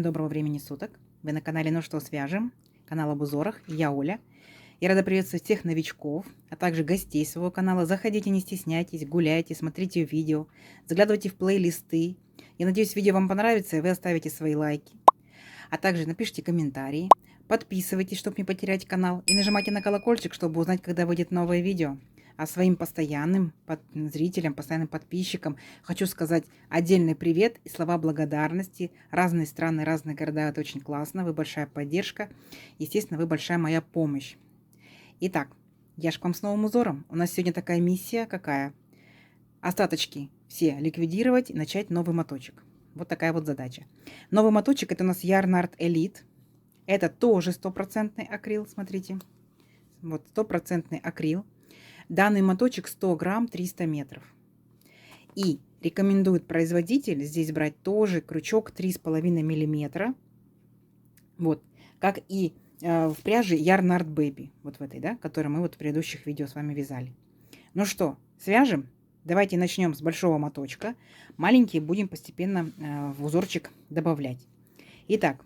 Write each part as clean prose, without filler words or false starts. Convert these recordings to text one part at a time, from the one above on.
доброго времени суток! Вы на канале «Ну что, свяжем?» Канал об узорах. Я Оля. Я рада приветствовать всех новичков, а также гостей своего канала. Заходите, не стесняйтесь, гуляйте, смотрите видео, заглядывайте в плейлисты. Я надеюсь, видео вам понравится, и вы оставите свои лайки. А также напишите комментарии, подписывайтесь, чтобы не потерять канал, и нажимайте на колокольчик, чтобы узнать, когда выйдет новое видео. А своим постоянным зрителям, постоянным подписчикам хочу сказать отдельный привет и слова благодарности. Разные страны, разные города, это очень классно, вы большая поддержка. Естественно, вы большая моя помощь. Итак, я ж к вам с новым узором. У нас сегодня такая миссия, какая? Остаточки все ликвидировать и начать новый моточек. Вот такая вот задача. Новый моточек это у нас Yarnart Elite. Это тоже стопроцентный акрил, смотрите. Вот стопроцентный акрил. Данный моточек 100 грамм 300 метров. И рекомендует производитель здесь брать тоже крючок 3,5 миллиметра. Вот, как и в пряже Yarnart Baby, вот в этой, да, которую мы вот в предыдущих видео с вами вязали. Ну что, свяжем? Давайте начнем с большого моточка. Маленькие будем постепенно в узорчик добавлять. Итак,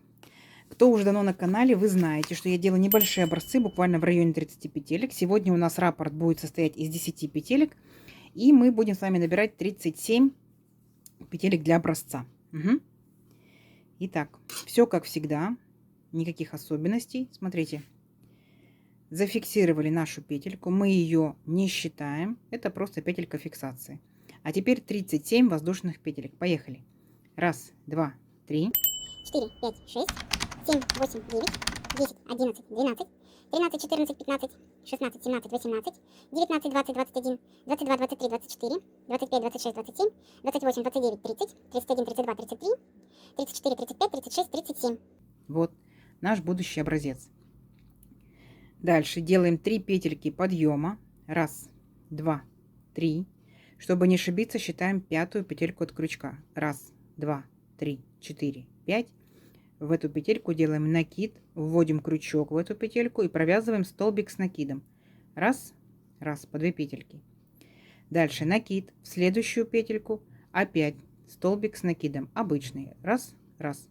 кто уже давно на канале, вы знаете, что я делаю небольшие образцы, буквально в районе 30 петелек. Сегодня у нас раппорт будет состоять из 10 петелек. И мы будем с вами набирать 37 петелек для образца. Угу. Итак, все как всегда. Никаких особенностей. Смотрите. Зафиксировали нашу петельку. Мы ее не считаем. Это просто петелька фиксации. А теперь 37 воздушных петелек. Поехали. Раз, два, три. 4, 5, 6, 7, 8, 9, 10, 11, 12, 13, 14, 15, 16, 17, 18, 19, 20, 21, 22, 23, 24, 25, 26, 27, 28, 29, 30, 31, 32, 33, 34, 35, 36, 37. Вот наш будущий образец. Дальше делаем 3 петельки подъема. Раз, два, три. Чтобы не ошибиться, считаем пятую петельку от крючка. Раз, два, три, четыре, пять. В эту петельку делаем накид, вводим крючок в эту петельку и провязываем столбик с накидом. Раз, раз, по 2 петельки. Дальше накид в следующую петельку, опять столбик с накидом, обычный. Раз, раз.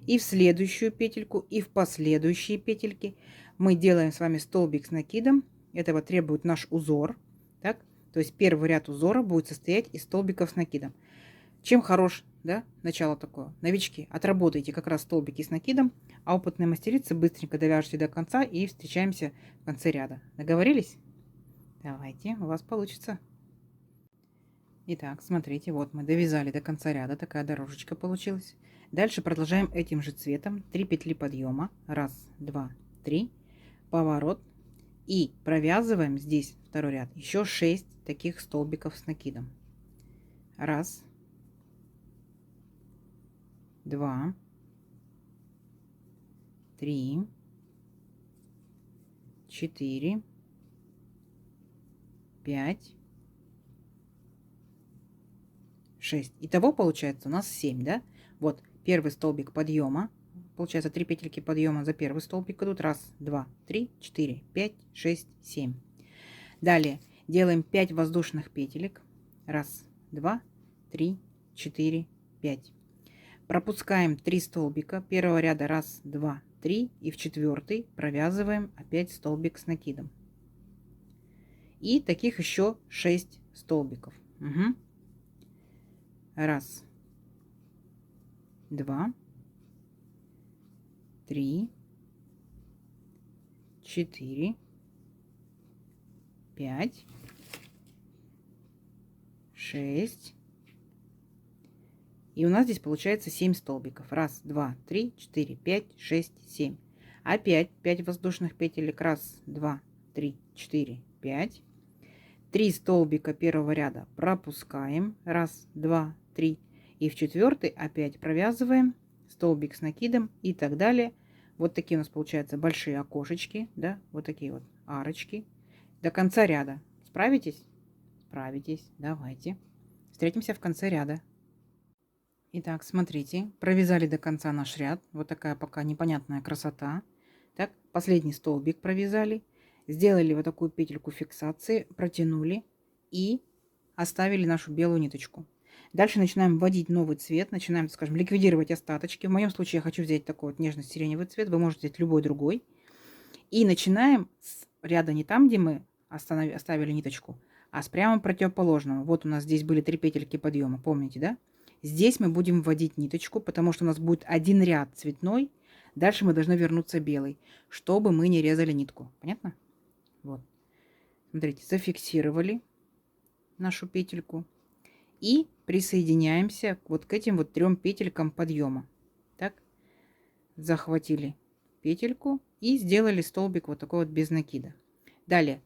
И в следующую петельку, и в последующие петельки мы делаем с вами столбик с накидом. Этого требует наш узор. Так? То есть первый ряд узора будет состоять из столбиков с накидом. Чем хорош, да, начало такое? Новички, отработайте как раз столбики с накидом, а опытные мастерицы быстренько довяжите до конца и встречаемся в конце ряда. Договорились? Давайте, у вас получится. Итак, смотрите, вот мы довязали до конца ряда, такая дорожечка получилась. Дальше продолжаем этим же цветом. 3 петли подъема. Раз, два, три. Поворот. И провязываем здесь второй ряд еще 6 таких столбиков с накидом. Раз, два, три, 4, 5, 6. Итого получается у нас 7, да? Вот первый столбик подъема. Получается 3 петельки подъема за первый столбик идут. Раз, два, три, 4, 5, 6, 7. Далее делаем 5 воздушных петелек. Раз, два, три, 4, 5. Пропускаем 3 столбика первого ряда. Раз, два, три. И в четвертый провязываем опять столбик с накидом. И таких еще 6 столбиков. Угу. Раз, два, три, 4, 5, 6. И у нас здесь получается 7 столбиков. Раз, два, три, 4, 5, 6, 7. Опять 5 воздушных петелек. Раз, два, три, 4, 5. 3 столбика первого ряда пропускаем. Раз, два, три. И в четвертый опять провязываем столбик с накидом и так далее. Вот такие у нас получаются большие окошечки, да, вот такие вот арочки. До конца ряда. Справитесь? Справитесь. Давайте. Встретимся в конце ряда. Итак, смотрите, провязали до конца наш ряд. Вот такая пока непонятная красота. Так, последний столбик провязали. Сделали вот такую петельку фиксации, протянули и оставили нашу белую ниточку. Дальше начинаем вводить новый цвет, начинаем, скажем, ликвидировать остаточки. В моем случае я хочу взять такой вот нежно-сиреневый цвет, вы можете взять любой другой. И начинаем с ряда не там, где мы оставили ниточку, а с прямо противоположного. Вот у нас здесь были 3 петельки подъема, помните, да? Здесь мы будем вводить ниточку, потому что у нас будет один ряд цветной. Дальше мы должны вернуться белый, чтобы мы не резали нитку. Понятно? Вот. Смотрите, зафиксировали нашу петельку. И присоединяемся вот к этим вот 3 петелькам подъема. Так, захватили петельку и сделали столбик вот такой вот без накида. Далее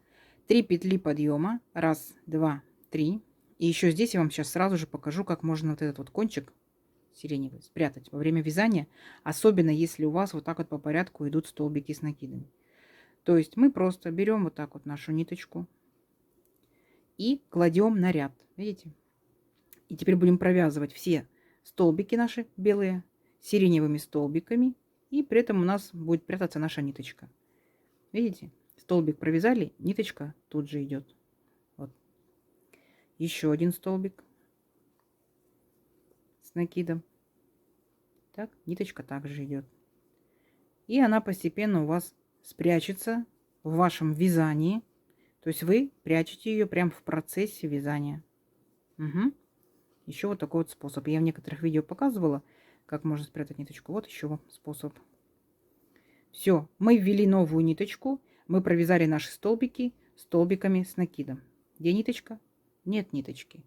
3 петли подъема. 1, 2, 3. И еще здесь я вам сейчас сразу же покажу, как можно вот этот вот кончик сиреневый спрятать во время вязания. Особенно если у вас вот так вот по порядку идут столбики с накидами. То есть мы просто берем вот так вот нашу ниточку и кладем на ряд. Видите? И теперь будем провязывать все столбики наши белые сиреневыми столбиками. И при этом у нас будет прятаться наша ниточка. Видите? Столбик провязали, ниточка тут же идет. Вот. Еще один столбик с накидом. Так, ниточка также идет. И она постепенно у вас спрячется в вашем вязании. То есть вы прячете ее прямо в процессе вязания. Угу. Еще вот такой вот способ. Я в некоторых видео показывала, как можно спрятать ниточку. Вот еще способ. Все, мы ввели новую ниточку. Мы провязали наши столбики столбиками с накидом. Где ниточка? Нет ниточки.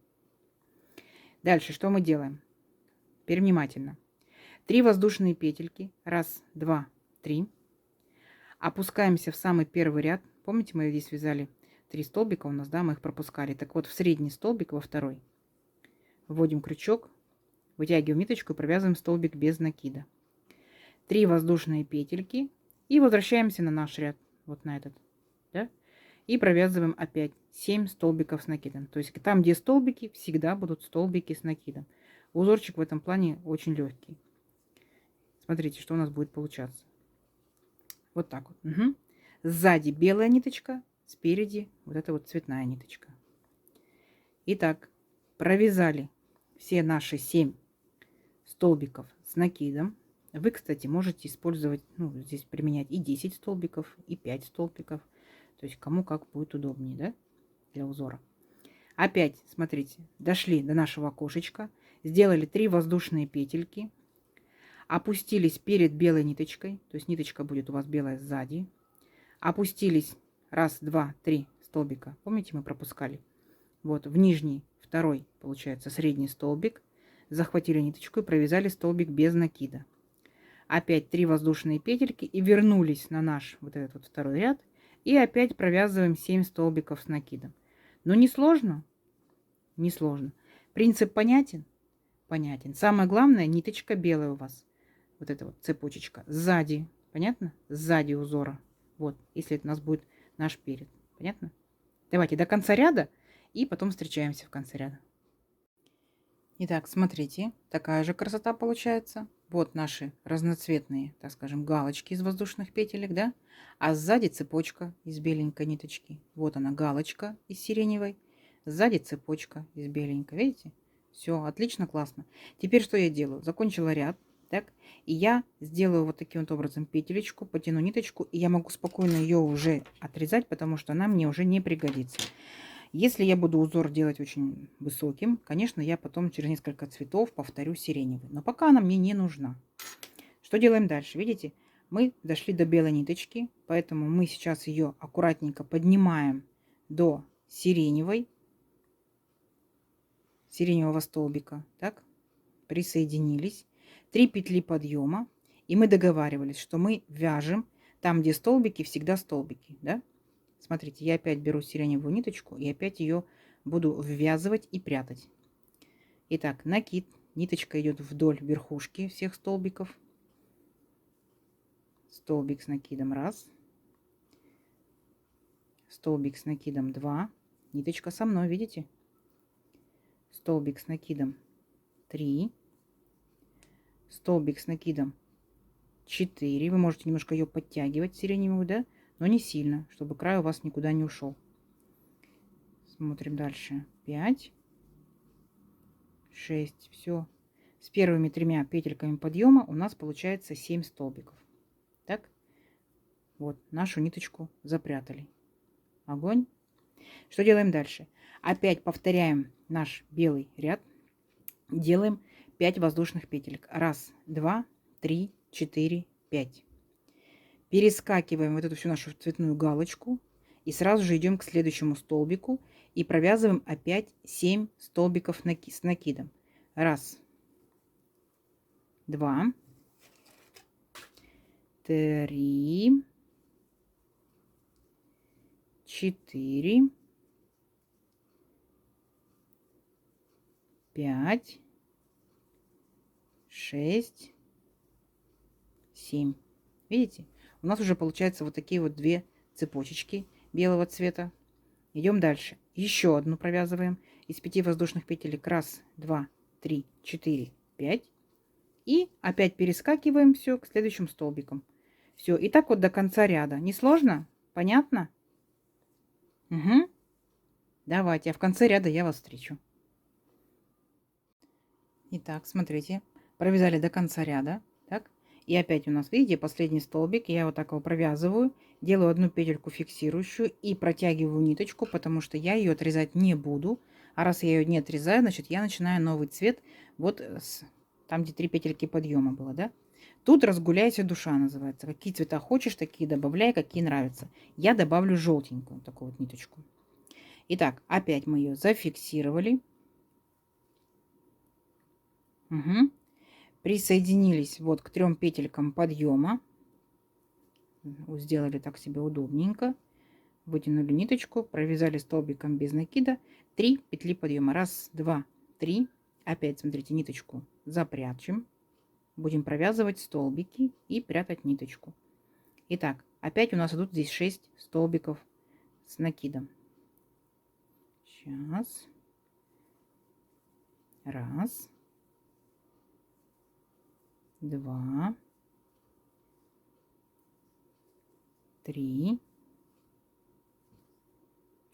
Дальше что мы делаем? Теперь внимательно. 3 воздушные петельки. 1, 2, 3. Опускаемся в самый первый ряд. Помните, мы здесь вязали 3 столбика у нас, да, мы их пропускали. Так вот, в средний столбик, во второй. Вводим крючок, вытягиваем ниточку и провязываем столбик без накида. 3 воздушные петельки и возвращаемся на наш ряд, вот на этот, да? И провязываем опять 7 столбиков с накидом. То есть там, где столбики, всегда будут столбики с накидом. Узорчик в этом плане очень легкий. Смотрите, что у нас будет получаться. Вот так вот. Угу. Сзади белая ниточка, спереди вот эта вот цветная ниточка. Итак, провязали все наши 7 столбиков с накидом. Вы, кстати, можете использовать, ну, здесь применять и 10 столбиков, и 5 столбиков. То есть кому как будет удобнее, да, для узора. Опять, смотрите, дошли до нашего окошечка, сделали 3 воздушные петельки, опустились перед белой ниточкой, то есть ниточка будет у вас белая сзади, опустились 1, 2, 3 столбика, помните, мы пропускали, вот в нижний, второй, получается, средний столбик, захватили ниточку и провязали столбик без накида. Опять 3 воздушные петельки и вернулись на наш вот этот вот второй ряд и опять провязываем 7 столбиков с накидом. Но не сложно? Не сложно. Принцип понятен? Понятен. Самое главное, ниточка белая у вас. Вот эта вот цепочечка сзади. Понятно? Сзади узора. Вот, если это у нас будет наш перед. Понятно? Давайте до конца ряда и потом встречаемся в конце ряда. Итак, смотрите, такая же красота получается. Вот наши разноцветные, так скажем, галочки из воздушных петелек, да? А сзади цепочка из беленькой ниточки. Вот она, галочка из сиреневой. Сзади цепочка из беленькой, видите? Все, отлично, классно. Теперь что я делаю? Закончила ряд, так? И я сделаю вот таким вот образом петелечку, потяну ниточку, и я могу спокойно ее уже отрезать, потому что она мне уже не пригодится. Если я буду узор делать очень высоким, конечно, я потом через несколько цветов повторю сиреневый. Но пока она мне не нужна. Что делаем дальше? Видите, мы дошли до белой ниточки, поэтому мы сейчас ее аккуратненько поднимаем до сиреневого столбика. Так, присоединились. 3 петли подъема. И мы договаривались, что мы вяжем там, где столбики, всегда столбики. Да? Смотрите, я опять беру сиреневую ниточку и опять ее буду ввязывать и прятать. Итак, накид. Ниточка идет вдоль верхушки всех столбиков. Столбик с накидом 1. Столбик с накидом 2. Ниточка со мной, видите? Столбик с накидом 3. Столбик с накидом 4. Вы можете немножко ее подтягивать, сиреневую, да? Но не сильно, чтобы край у вас никуда не ушел. Смотрим дальше. 5, 6. Все. С первыми 3 петельками подъема у нас получается 7 столбиков. Так. Вот нашу ниточку запрятали. Огонь. Что делаем дальше? Опять повторяем наш белый ряд. Делаем 5 воздушных петелек. 1, 2, 3, 4, 5. Перескакиваем вот эту всю нашу цветную галочку. И сразу же идем к следующему столбику. И провязываем опять 7 столбиков с накидом. 1, 2, 3, 4, 5, 6, 7. Видите? У нас уже получается вот такие вот 2 цепочечки белого цвета. Идем дальше. Еще одну провязываем из 5 воздушных петелек. 1, 2, 3, 4, 5. И опять перескакиваем все к следующим столбикам. Все. И так вот до конца ряда. Не сложно? Понятно? Угу. Давайте. А в конце ряда я вас встречу. Итак, смотрите. Провязали до конца ряда. Так. И опять у нас, видите, последний столбик. Я вот так его провязываю. Делаю одну петельку фиксирующую и протягиваю ниточку, потому что я ее отрезать не буду. А раз я ее не отрезаю, значит я начинаю новый цвет. Вот там, где 3 петельки подъема было, да? Тут разгуляйся душа называется. Какие цвета хочешь, такие добавляй, какие нравятся. Я добавлю желтенькую такую вот ниточку. Итак, опять мы ее зафиксировали. Угу. Присоединились вот к 3 петелькам подъема. Сделали так себе удобненько. Вытянули ниточку, провязали столбиком без накида 3 петли подъема. 1, 2, 3. Опять, смотрите, ниточку запрячем. Будем провязывать столбики и прятать ниточку. Итак, опять у нас идут здесь 6 столбиков с накидом. Сейчас. 1, 2, 3.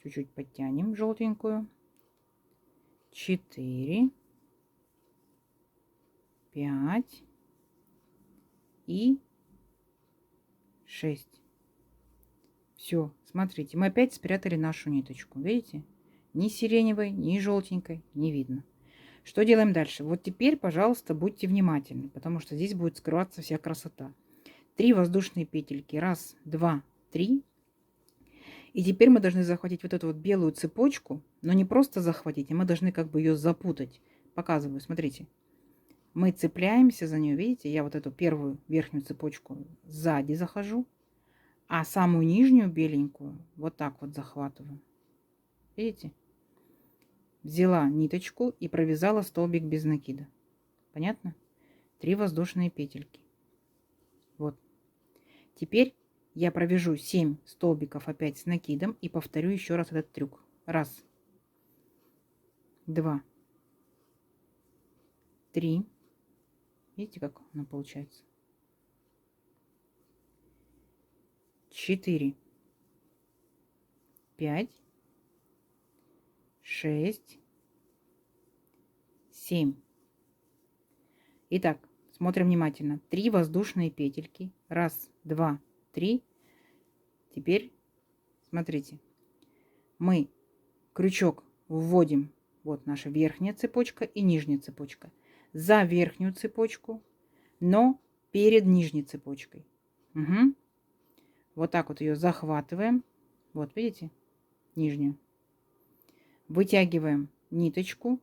Чуть-чуть подтянем желтенькую. 4, 5 и 6. Все, смотрите, мы опять спрятали нашу ниточку. Видите? Ни сиреневой, ни желтенькой не видно. Что делаем дальше? Вот теперь, пожалуйста, будьте внимательны, потому что здесь будет скрываться вся красота. 3 воздушные петельки. 1, 2, 3. И теперь мы должны захватить вот эту вот белую цепочку, но не просто захватить, а мы должны как бы ее запутать. Показываю, смотрите. Мы цепляемся за нее, видите, я вот эту первую верхнюю цепочку сзади захожу, а самую нижнюю беленькую вот так вот захватываю. Видите? Взяла ниточку и провязала столбик без накида. Понятно? 3 воздушные петельки. Вот. Теперь я провяжу 7 столбиков опять с накидом и повторю еще раз этот трюк. 1, 2, 3. Видите, как оно получается? 4, 5, 6, 7. Итак, смотрим внимательно. 3 воздушные петельки. 1, 2, 3. Теперь смотрите. Мы крючок вводим. Вот наша верхняя цепочка и нижняя цепочка. За верхнюю цепочку, но перед нижней цепочкой. Угу. Вот так вот ее захватываем. Вот, видите? Нижнюю. Вытягиваем ниточку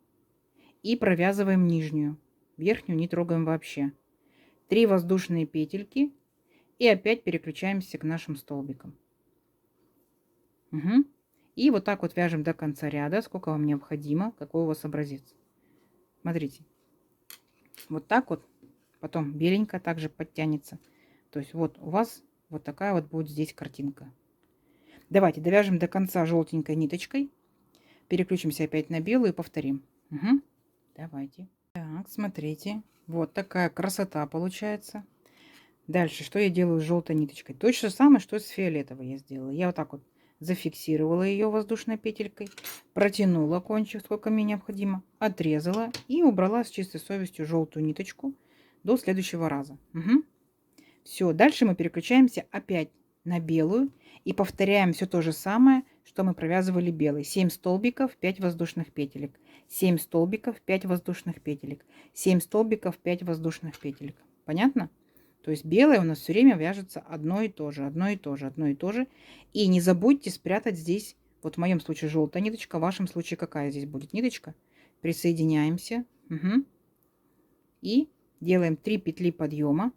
и провязываем нижнюю. Верхнюю не трогаем вообще. 3 воздушные петельки и опять переключаемся к нашим столбикам. Угу. И вот так вот вяжем до конца ряда, сколько вам необходимо, какой у вас образец. Смотрите. Вот так вот. Потом беленькая также подтянется. То есть вот у вас вот такая вот будет здесь картинка. Давайте довяжем до конца желтенькой ниточкой. Переключимся опять на белую и повторим. Угу. Давайте. Так, смотрите. Вот такая красота получается. Дальше, что я делаю с желтой ниточкой? То же самое, что и с фиолетовой я сделала. Я вот так вот зафиксировала ее воздушной петелькой, протянула кончик, сколько мне необходимо, отрезала и убрала с чистой совестью желтую ниточку до следующего раза. Угу. Все, дальше мы переключаемся опять на белую и повторяем все то же самое, что мы провязывали белый. 7 столбиков, 5 воздушных петелек. 7 столбиков, 5 воздушных петелек. 7 столбиков, 5 воздушных петелек. Понятно? То есть белое у нас все время вяжется одно и то же, одно и то же, одно и то же. И не забудьте спрятать здесь, вот в моем случае желтая ниточка, в вашем случае какая здесь будет ниточка. Присоединяемся. Угу. И делаем 3 петли подъема.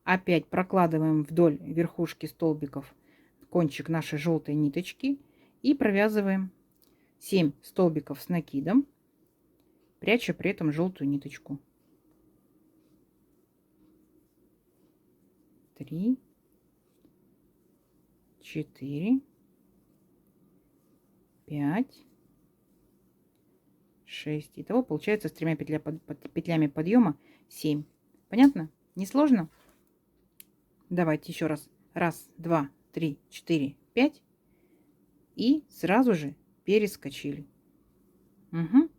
Опять прокладываем вдоль верхушки столбиков кончик нашей желтой ниточки и провязываем 7 столбиков с накидом, пряча при этом желтую ниточку. 3, 4, 5, 6. Итого получается с 3 петлями подъема 7. Понятно? Несложно? Давайте еще раз. 1, 2, 3, 4, 5. И сразу же перескочили. Угу.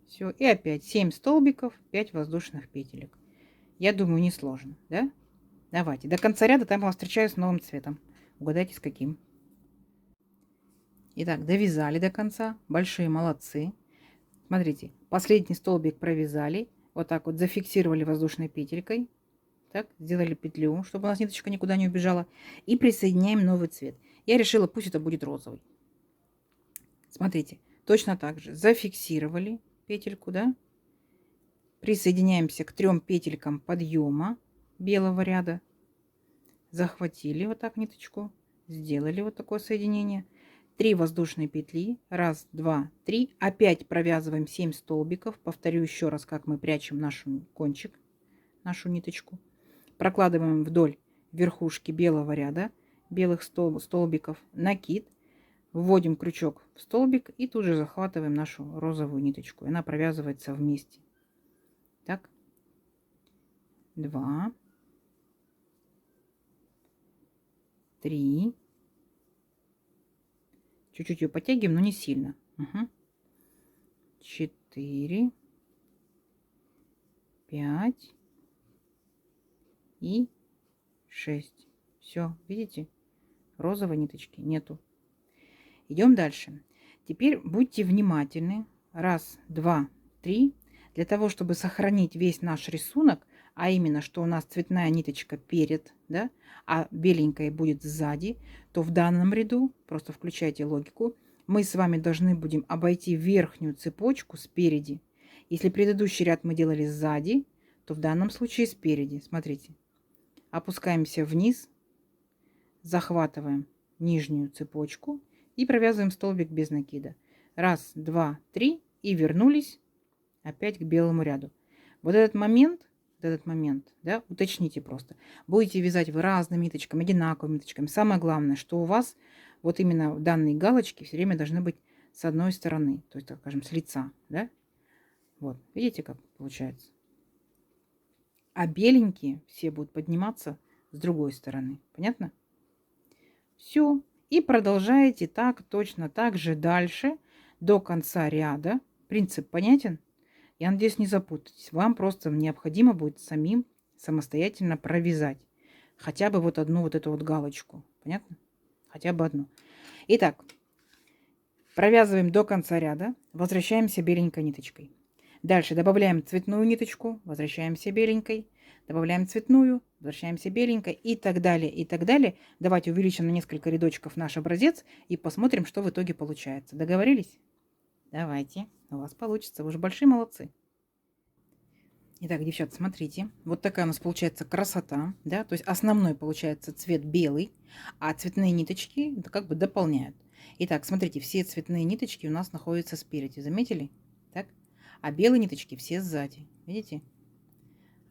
Все. И опять 7 столбиков, 5 воздушных петелек. Я думаю, несложно, да? Давайте. До конца ряда там я вас встречаю с новым цветом. Угадайте, с каким. Итак, довязали до конца. Большие молодцы. Смотрите, последний столбик провязали. Вот так вот зафиксировали воздушной петелькой. Так, сделали петлю, чтобы у нас ниточка никуда не убежала. И присоединяем новый цвет. Я решила, пусть это будет розовый. Смотрите, точно так же зафиксировали петельку, да? Присоединяемся к 3 петелькам подъема белого ряда. Захватили вот так ниточку. Сделали вот такое соединение. 3 воздушные петли. 1, 2, 3. Опять провязываем 7 столбиков. Повторю еще раз, как мы прячем наш кончик, нашу ниточку. Прокладываем вдоль верхушки белого ряда белых столбиков накид. Вводим крючок в столбик и тут же захватываем нашу розовую ниточку. Она провязывается вместе. Так. 2, 3. Чуть-чуть ее подтягиваем, но не сильно. Угу. 4, 5 и 6. Все, видите? Розовой ниточки нету. Идем дальше. Теперь будьте внимательны. 1, 2, 3. Для того, чтобы сохранить весь наш рисунок, а именно, что у нас цветная ниточка перед, да, а беленькая будет сзади, то в данном ряду, просто включайте логику, мы с вами должны будем обойти верхнюю цепочку спереди. Если предыдущий ряд мы делали сзади, то в данном случае спереди. Смотрите. Опускаемся вниз, захватываем нижнюю цепочку и провязываем столбик без накида. 1, 2, 3 и вернулись опять к белому ряду. Вот этот момент, да, уточните просто. Будете вязать вы разными ниточками, одинаковыми ниточками. Самое главное, что у вас вот именно данные галочки все время должны быть с одной стороны, то есть, так скажем, с лица, да? Вот, видите, как получается? А беленькие все будут подниматься с другой стороны. Понятно? Все. И продолжаете так, точно так же дальше до конца ряда. Принцип понятен? Я надеюсь, не запутайтесь. Вам просто необходимо будет самим самостоятельно провязать хотя бы вот одну вот эту вот галочку. Понятно? Хотя бы одну. Итак, провязываем до конца ряда. Возвращаемся беленькой ниточкой. Дальше добавляем цветную ниточку. Возвращаемся беленькой. Добавляем цветную. Возвращаемся беленькой. И так далее, и так далее. Давайте увеличим на несколько рядочков наш образец и посмотрим, что в итоге получается. Договорились? Давайте. У вас получится. Вы же большие молодцы. Итак, девчат, смотрите. Вот такая у нас получается красота. Да? То есть основной получается цвет белый, а цветные ниточки как бы дополняют. Итак, смотрите, все цветные ниточки у нас находятся спереди. Заметили? Так? А белые ниточки все сзади. Видите?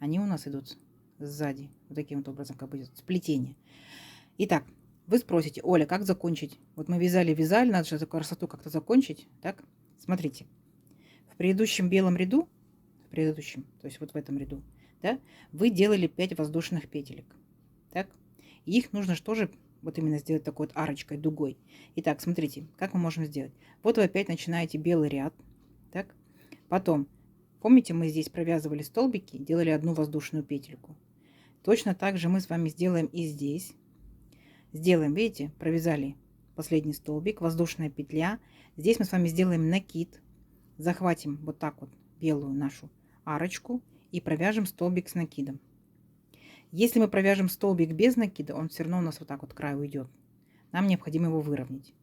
Они у нас идут сзади. Вот таким вот образом, как будет сплетение. Итак, вы спросите: Оля, как закончить? Вот мы вязали, надо же эту красоту как-то закончить. Так? Смотрите. В предыдущем белом ряду, то есть вот в этом ряду, да, вы делали 5 воздушных петелек. Так? И их нужно тоже вот именно сделать такой вот арочкой, дугой. Итак, смотрите, как мы можем сделать. Вот вы опять начинаете белый ряд. Так. Потом, помните, мы здесь провязывали столбики, делали одну воздушную петельку. Точно так же мы с вами сделаем и здесь. Сделаем, видите, провязали последний столбик, воздушная петля. Здесь мы с вами сделаем накид. Захватим вот так вот белую нашу арочку и провяжем столбик с накидом. Если мы провяжем столбик без накида, он все равно у нас вот так вот к краю уйдет. Нам необходимо его выровнять.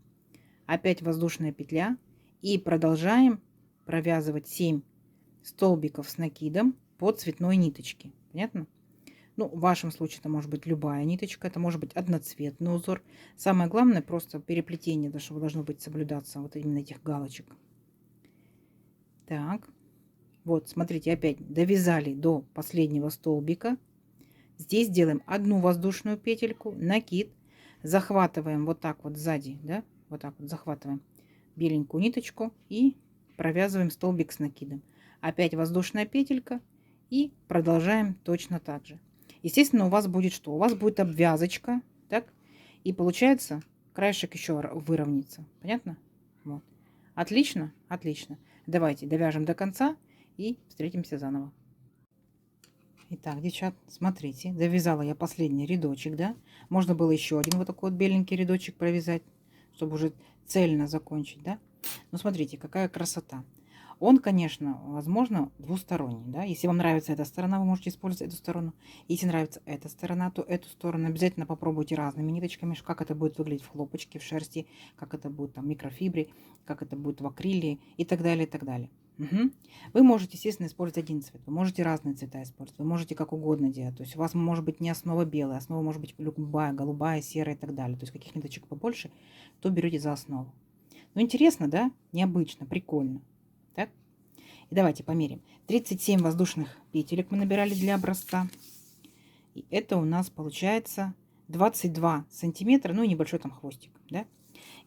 Опять воздушная петля и продолжаем провязывать 7 столбиков с накидом по цветной ниточке. Понятно? Ну, в вашем случае это может быть любая ниточка, это может быть одноцветный узор. Самое главное просто переплетение, чтобы должно быть соблюдаться вот именно этих галочек. Так, вот, смотрите, опять довязали до последнего столбика. Здесь делаем одну воздушную петельку, накид, захватываем вот так вот сзади, да, вот так вот захватываем беленькую ниточку и провязываем столбик с накидом. Опять воздушная петелька и продолжаем точно так же. Естественно, у вас будет что? У вас будет обвязочка, так, и получается краешек еще выровняется. Понятно? Вот. Отлично, отлично. Давайте довяжем до конца и встретимся заново. Итак, девчат, смотрите, довязала я последний рядочек, да? Можно было еще один вот такой вот беленький рядочек провязать, чтобы уже цельно закончить, да? Но смотрите, какая красота. Он, конечно, возможно, двусторонний, да? Если вам нравится эта сторона, вы можете использовать эту сторону. Если нравится эта сторона, то эту сторону. Обязательно попробуйте разными ниточками, как это будет выглядеть в хлопочке, в шерсти, как это будет там в микрофибре, как это будет в акриле и так далее, и так далее. Угу. Вы можете, естественно, использовать один цвет. Вы можете разные цвета использовать. Вы можете как угодно делать. То есть у вас может быть не основа белая, основа может быть любая, голубая, серая и так далее. То есть каких ниточек побольше, то берете за основу. Ну, интересно, да? Необычно, прикольно. Так? И давайте померим. 37 воздушных петелек мы набирали для образца. И это у нас получается 22 сантиметра, ну и небольшой там хвостик, да?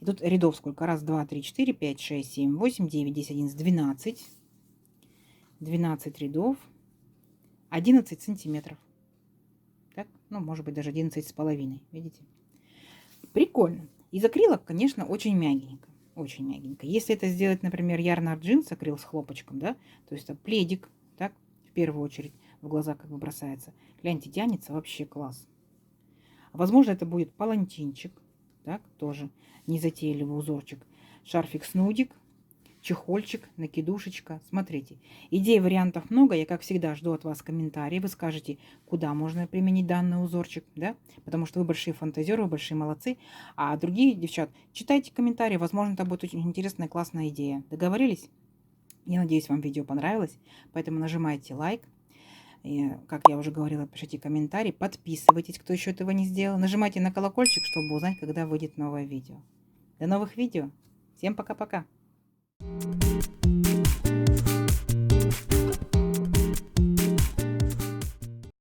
И тут рядов сколько? Раз, два, три, четыре, пять, шесть, семь, восемь, девять, 10, 11, 12. 12 рядов. 11 сантиметров. Так? Ну, может быть, даже 11 с половиной. Видите? Прикольно. Из акрила, конечно, очень мягенько. Очень мягенько. Если это сделать, например, Yarn Art Jeans акрил с хлопочком, да, то есть это пледик, так, в первую очередь в глаза как бы бросается. Гляньте, тянется вообще класс. Возможно, это будет палантинчик, так, тоже незатейливый узорчик. Шарфик-снудик, чехольчик, накидушечка. Смотрите, идей, вариантов много. Я, как всегда, жду от вас комментарии. Вы скажете, куда можно применить данный узорчик, да? Потому что вы большие фантазеры, вы большие молодцы. А другие, девчат, читайте комментарии. Возможно, это будет очень интересная, классная идея. Договорились? Я надеюсь, вам видео понравилось. Поэтому нажимайте лайк. И, как я уже говорила, пишите комментарии. Подписывайтесь, кто еще этого не сделал. Нажимайте на колокольчик, чтобы узнать, когда выйдет новое видео. До новых видео. Всем пока-пока.